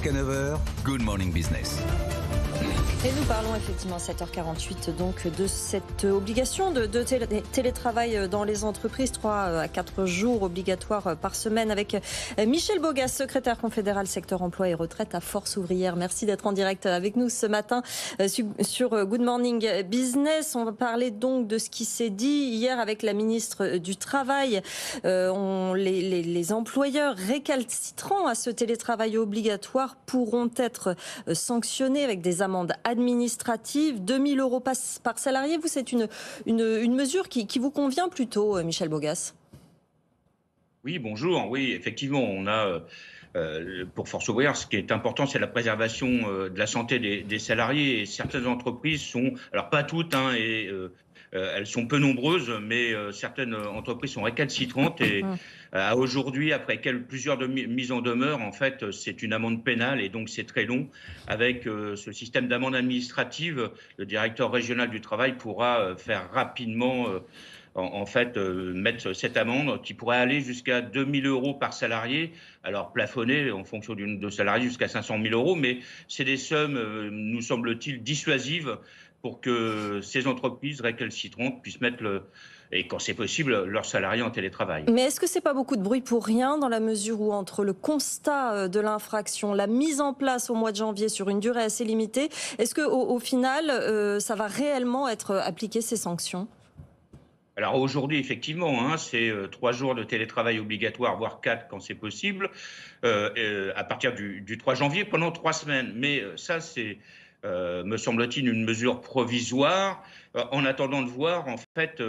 Jusqu'à 9h, Good Morning Business. Et nous parlons effectivement à 7h48 donc de cette obligation de télétravail dans les entreprises, 3 à 4 jours obligatoires par semaine, avec Michel Bogas, secrétaire confédéral secteur emploi et retraite à Force Ouvrière. Merci d'être en direct avec nous ce matin sur Good Morning Business. On va parler donc de ce qui s'est dit hier avec la ministre du Travail. Les employeurs récalcitrants à ce télétravail obligatoire pourront être sanctionnés avec des amendes administrative, 2 000 € par salarié. Vous, c'est une mesure qui vous convient plutôt, Michel Bogas? Oui, bonjour. Oui, effectivement, on a, pour Force Ouvrière, ce qui est important, c'est la préservation de la santé des salariés. Et certaines entreprises sont, alors pas toutes, elles sont peu nombreuses, mais certaines entreprises sont récalcitrantes. Et aujourd'hui, après plusieurs mises en demeure, en fait, c'est une amende pénale et donc c'est très long. Avec ce système d'amende administrative, le directeur régional du travail pourra faire rapidement, mettre cette amende qui pourrait aller jusqu'à 2 000 € par salarié. Alors plafonné en fonction de salarié jusqu'à 500 000 €, mais c'est des sommes, nous semble-t-il, dissuasives pour que ces entreprises récalcitrantes puissent mettre et quand c'est possible, leurs salariés en télétravail. Mais est-ce que c'est pas beaucoup de bruit pour rien, dans la mesure où entre le constat de l'infraction, la mise en place au mois de janvier sur une durée assez limitée, est-ce qu'au final, ça va réellement être appliqué, ces sanctions ? Alors aujourd'hui, effectivement, c'est 3 jours de télétravail obligatoire, voire 4 quand c'est possible, à partir du 3 janvier, pendant 3 semaines. Mais ça, c'est, me semble-t-il, une mesure provisoire, en attendant de voir en fait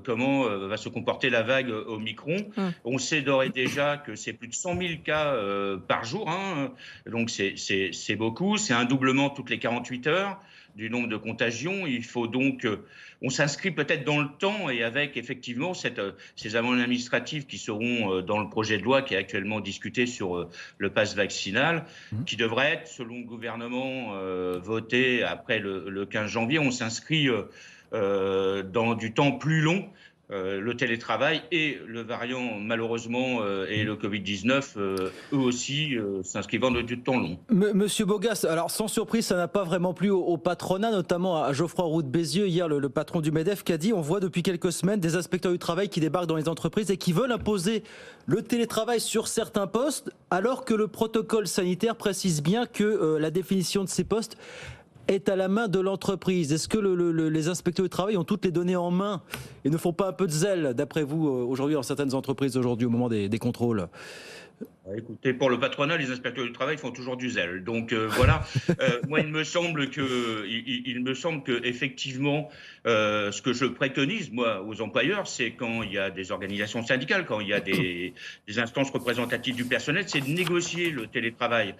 comment va se comporter la vague Omicron. On sait d'ores et déjà que c'est plus de 100 000 cas par jour, donc c'est beaucoup, c'est un doublement toutes les 48 heures du nombre de contagions. Il faut donc, on s'inscrit peut-être dans le temps et avec effectivement ces amendes administratives qui seront dans le projet de loi qui est actuellement discuté sur le pass vaccinal, qui devrait être, selon le gouvernement, voté après le 15 janvier. On s'inscrit dans du temps plus long. Le télétravail et le variant, malheureusement, et le Covid-19, eux aussi, s'inscrivant dans du temps long. Monsieur Bogas, alors sans surprise, ça n'a pas vraiment plu au patronat, notamment à Geoffroy Roux de Bézieux, hier le patron du MEDEF, qui a dit: on voit depuis quelques semaines des inspecteurs du travail qui débarquent dans les entreprises et qui veulent imposer le télétravail sur certains postes, alors que le protocole sanitaire précise bien que la définition de ces postes est à la main de l'entreprise. Est-ce que les inspecteurs du travail ont toutes les données en main et ne font pas un peu de zèle, d'après vous, aujourd'hui, dans certaines entreprises, aujourd'hui, au moment des contrôles ? Écoutez, pour le patronat, les inspecteurs du travail font toujours du zèle. Donc voilà, moi il me semble que effectivement, ce que je préconise moi aux employeurs, c'est quand il y a des organisations syndicales, quand il y a des instances représentatives du personnel, c'est de négocier le télétravail.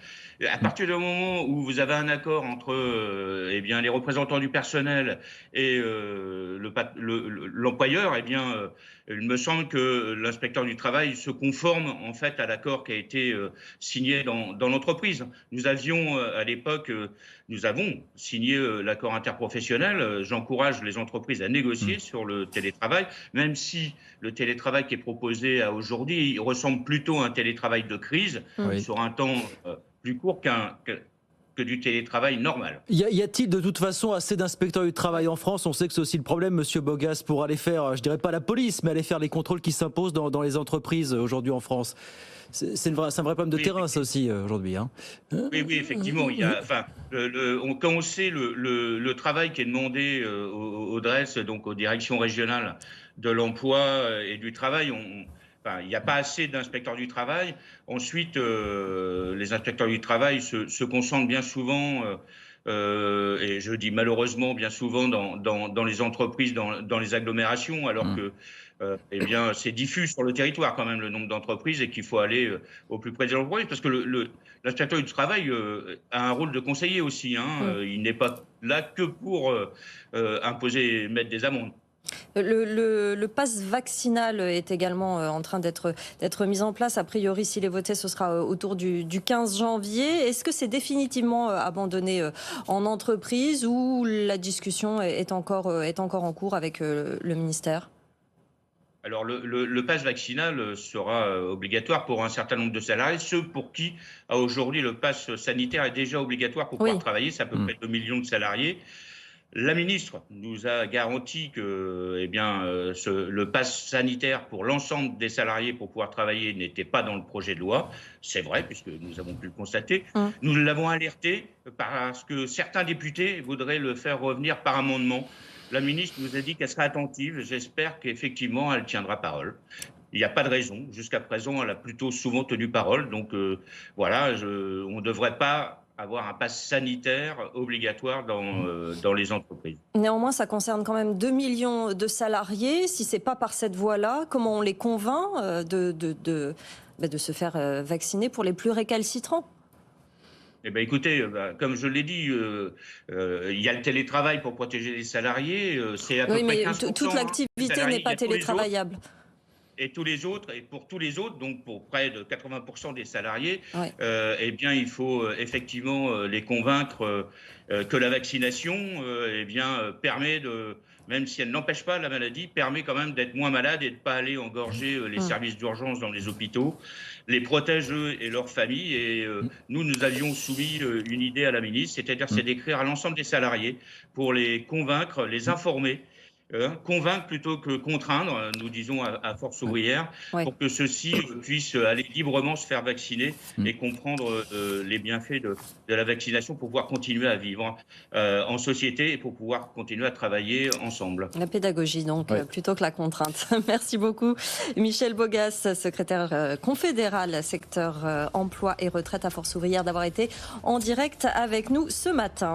À partir du moment où vous avez un accord entre les représentants du personnel et l'employeur, il me semble que l'inspecteur du travail se conforme en fait à l'accord qui a été signé dans l'entreprise. Nous avions à l'époque, nous avons signé l'accord interprofessionnel. J'encourage les entreprises à négocier sur le télétravail, même si le télétravail qui est proposé aujourd'hui il ressemble plutôt à un télétravail de crise, sur un temps plus court que du télétravail normal. Y a-t-il de toute façon assez d'inspecteurs du travail en France ? On sait que c'est aussi le problème, Monsieur Bogas, pour aller faire, je dirais pas la police, mais aller faire les contrôles qui s'imposent dans les entreprises aujourd'hui en France. C'est un vrai problème de terrain, ça aussi, aujourd'hui. Oui, effectivement. Quand on sait le travail qui est demandé aux DRES, donc aux directions régionales de l'emploi et du travail, il n'y a pas assez d'inspecteurs du travail. Ensuite, les inspecteurs du travail se concentrent bien souvent, et je dis malheureusement bien souvent, dans les entreprises, dans les agglomérations, alors que c'est diffus sur le territoire quand même le nombre d'entreprises et qu'il faut aller au plus près des entreprises, parce que l'inspecteur du travail a un rôle de conseiller aussi. Il n'est pas là que pour imposer, mettre des amendes. Le pass vaccinal est également en train d'être mis en place. A priori, s'il est voté, ce sera autour du 15 janvier. Est-ce que c'est définitivement abandonné en entreprise ou la discussion est encore en cours avec le ministère ? Alors, le pass vaccinal sera obligatoire pour un certain nombre de salariés, ceux pour qui, aujourd'hui, le pass sanitaire est déjà obligatoire pour pouvoir travailler. C'est à peu près 2 millions de salariés. La ministre nous a garanti que le pass sanitaire pour l'ensemble des salariés pour pouvoir travailler n'était pas dans le projet de loi. C'est vrai, puisque nous avons pu le constater. Nous l'avons alerté parce que certains députés voudraient le faire revenir par amendement. La ministre nous a dit qu'elle serait attentive. J'espère qu'effectivement, elle tiendra parole. Il n'y a pas de raison. Jusqu'à présent, elle a plutôt souvent tenu parole. Donc voilà, on ne devrait pas avoir un pass sanitaire obligatoire dans les entreprises. Néanmoins, ça concerne quand même 2 millions de salariés. Si ce n'est pas par cette voie-là, comment on les convainc de se faire vacciner pour les plus récalcitrants ? Eh bien, écoutez, comme je l'ai dit, il y a le télétravail pour protéger les salariés. C'est à peu près 15%. Toute l'activité n'est pas télétravaillable. Et pour tous les autres, donc pour près de 80% des salariés, il faut effectivement les convaincre que la vaccination permet de, même si elle n'empêche pas la maladie, permet quand même d'être moins malade et de ne pas aller engorger les services d'urgence dans les hôpitaux, les protège eux et leurs familles. Et nous avions soumis une idée à la ministre, c'est-à-dire c'est d'écrire à l'ensemble des salariés pour les convaincre, les informer. Convaincre plutôt que contraindre, nous disons à Force Ouvrière, pour que ceux-ci puissent aller librement se faire vacciner et comprendre les bienfaits de la vaccination pour pouvoir continuer à vivre en société et pour pouvoir continuer à travailler ensemble. La pédagogie donc, plutôt que la contrainte. Merci beaucoup Michel Bogas, secrétaire confédéral secteur emploi et retraite à Force Ouvrière, d'avoir été en direct avec nous ce matin.